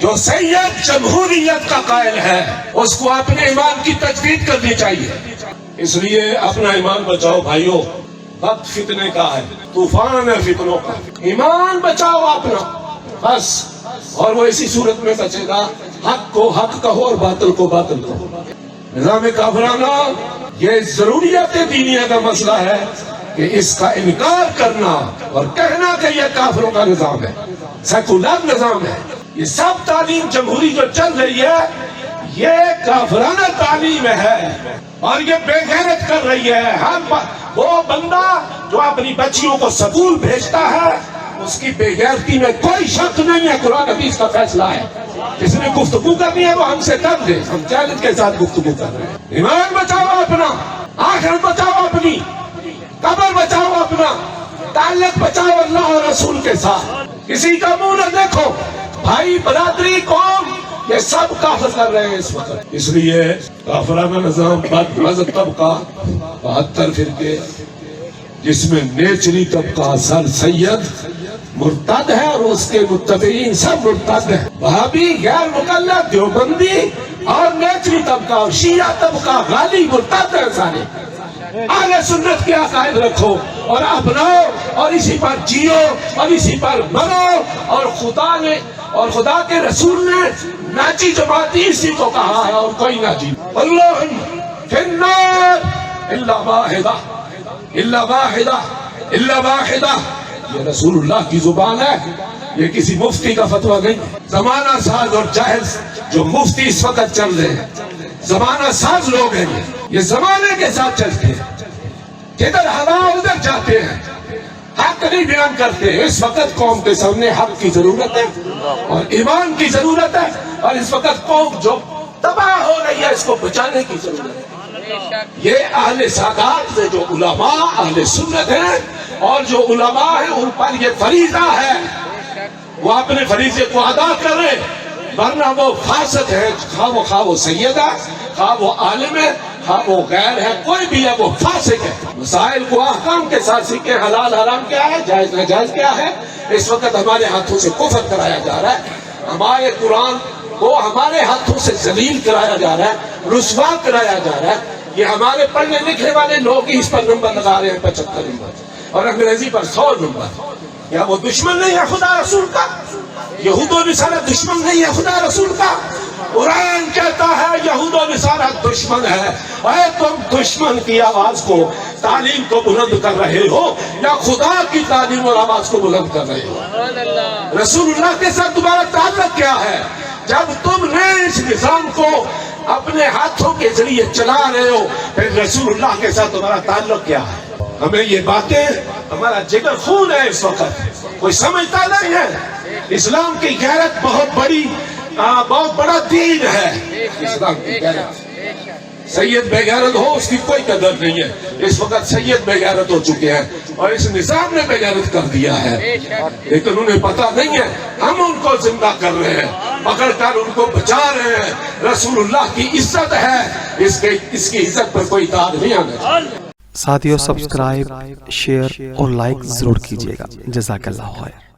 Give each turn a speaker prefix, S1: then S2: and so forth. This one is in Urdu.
S1: جو سید جمہوریت کا قائل ہے اس کو اپنے ایمان کی تجدید کرنی چاہیے. اس لیے اپنا ایمان بچاؤ بھائیو. وقت فتنے کا ہے، طوفان ہے فتنوں کا. ایمان بچاؤ اپنا بس، اور وہ اسی صورت میں بچے گا. حق کو حق کہو اور باطل کو باطل کہو. نظام کافرانہ یہ ضروریات دینیہ کا مسئلہ ہے کہ اس کا انکار کرنا اور کہنا کہ یہ کافروں کا نظام ہے، سیکولر نظام ہے. یہ سب تعلیم جمہوری جو چل رہی ہے یہ کافرانہ تعلیم ہے اور یہ بے غیرت کر رہی ہے. وہ بندہ جو اپنی بچیوں کو سکول بھیجتا ہے اس کی بے غیرتی میں کوئی شک نہیں ہے. قرآن حدیث کا فیصلہ ہے. جس نے گفتگو کرنی ہے وہ ہم سے کر دے، ہم چیلنج کے ساتھ گفتگو کر رہے ہیں. ایمان بچاؤ اپنا، آخرت بچاؤ اپنی، قبر بچاؤ اپنا، تعلق بچاؤ اللہ اور رسول کے ساتھ. کسی کا منہ نہ دیکھو. بھائی برادری قوم یہ سب کافر کر رہے ہیں اس وقت. اس لیے کافرانہ نظام بد مذہب طبقہ 72 فرقے جس میں نیچری طبقہ سر سید مرتد ہے اور اس کے متبعین سب مرتد ہیں. وہابی، غیر مقلد، دیوبندی اور نیچری طبقہ اور شیعہ طبقہ غالی مرتد ہیں سارے. اہل سنت کے عقائد رکھو اور اپناؤ اور اسی پر جیو اور اسی پر مرو. اور خدا کے رسول نے ناجی جماعتی اسی کو کہا ہے اور کوئی ناجی. اللہ فی النار الا واحدہ الا واحدہ الا واحدہ. یہ رسول اللہ کی زبان ہے، یہ کسی مفتی کا فتویٰ نہیں. زمانہ ساز اور جاہل جو مفتی اس وقت چل رہے ہیں زمانہ ساز لوگ ہیں. یہ زمانے کے ساتھ چلتے ہیں، جدھر ہوا ادھر جاتے ہیں، حق نہیں بیان کرتے. اس وقت قوم کے سامنے حق کی ضرورت ہے اور ایمان کی ضرورت ہے، اور اس وقت قوم جو تباہ ہو رہی ہے اس کو بچانے کی ضرورت ہے. یہ اہل سادات سے جو علماء اہل سنت ہیں اور جو علماء ہیں ان پر یہ فریضہ ہے وہ اپنے فریضے کو ادا کریں، ورنہ وہ فاسق ہے. خواہ وہ سید ہے، خواہ وہ عالم ہے، خواہ وہ غیر ہے، کوئی بھی ہے وہ فاسق ہے. مسائل کو احکام کے ساتھ سیکھیں. حلال حرام کیا ہے، جائز ناجائز کیا ہے. اس وقت ہمارے ہاتھوں سے کفر کرایا جا رہا ہے، ہمارے قرآن کو ہمارے ہاتھوں سے ذلیل کرایا جا رہا ہے، رسوا کرایا جا رہا ہے. یہ ہمارے پڑھنے لکھنے والے لوگ ہی اس پر نمبر لگا رہے ہیں 75 نمبر اور انگریزی پر 100 نمبر. کیا وہ دشمن نہیں ہے خدا رسول کا؟ یہود و نصارہ دشمن نہیں ہے خدا رسول کا؟ قرآن کہتا ہے یہود و نصارہ دشمن ہے. اے تم دشمن کی آواز کو، تعلیم کو بلند کر رہے ہو یا خدا کی تعلیم اور آواز کو بلند کر رہے ہو؟ رسول اللہ کے ساتھ تمہارا تعلق کیا ہے؟ جب تم نے اس نظام کو اپنے ہاتھوں کے ذریعے چلا رہے ہو پھر رسول اللہ کے ساتھ تمہارا تعلق کیا ہے؟ ہمیں یہ باتیں، ہمارا جگر خون ہے اس وقت، کوئی سمجھتا نہیں ہے. اسلام کی غیرت بہت بڑا دین ہے. اسلام کی غیرت، سید بے غیرت ہو اس کی کوئی قدر نہیں ہے. اس وقت سید بے غیرت ہو چکے ہیں اور اس نظام نے بے غیرت کر دیا ہے، لیکن انہیں پتا نہیں ہے. ہم ان کو زندہ کر رہے ہیں، پکڑ کر ان کو بچا رہے ہیں. رسول اللہ کی عزت ہے، اس کی عزت پر کوئی داغ نہیں آنا چاہیے.
S2: ساتھیو سبسکرائب، شیئر اور لائک ضرور کیجیے گا. جزاک اللہ خیر.